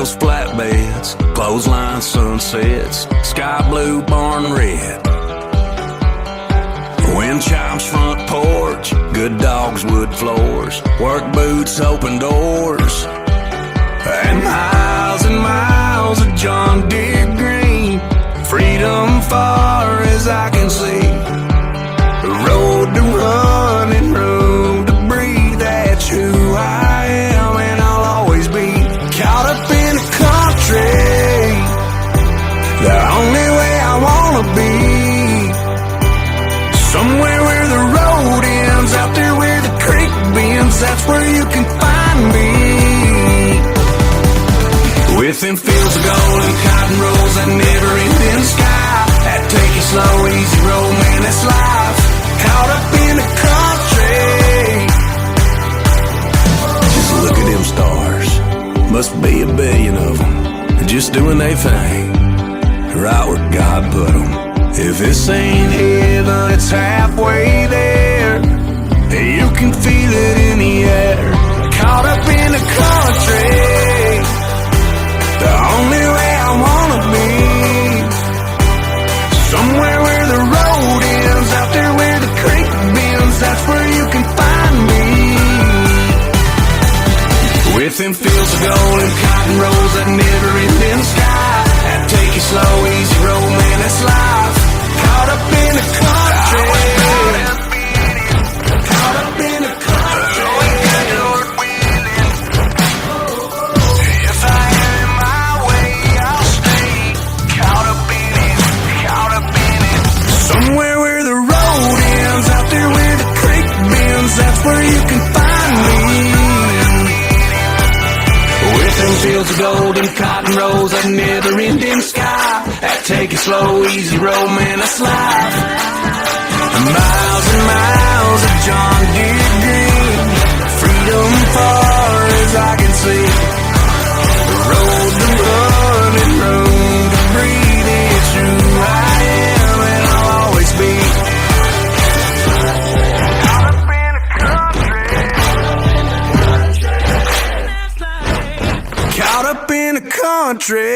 rails, flatbeds, clothesline sunsets, sky blue, barn red. Wind chimes, front porch, good dogs, wood floors, work boots, open doors, and miles of John Deere green. Freedom far as I can see. The road to run and room to breathe. That's who I am and I'll always be. Caught up in the country, the only way I wanna be. Somewhere where the road ends, out there where the creek bends, that's where you can find me. Within fields of gold and cotton rolls, that never-ending sky. That take it slow, easy road, man, that's life. Caught up in the country. Just look at them stars. Must be a billion of them. They're just doing their thing, right where God put them. If this ain't heaven, it's halfway there. You can feel it in the air. Caught up in the country, the only way I wanna be. Somewhere where the road ends, out there where the creek bends, that's where you can find me. Within fields of gold and cotton rolls, that never-ending sky. That take it slow, easy road, man, that's life. Caught up in the country, caught up in the country. If I am in my way, I'll stay. Caught up in it, caught up in it. Somewhere where the road ends, out there where the creek bends, that's where you can find me. Within fields of gold and cotton rolls, that never-ending sky. That take it slow, easy road, man, that's life. Miles and miles of John Deere green. Freedom far as I can see. The road to run and room to breathe. It's who I am and I'll always be. Caught up in the country. Caught up in the country.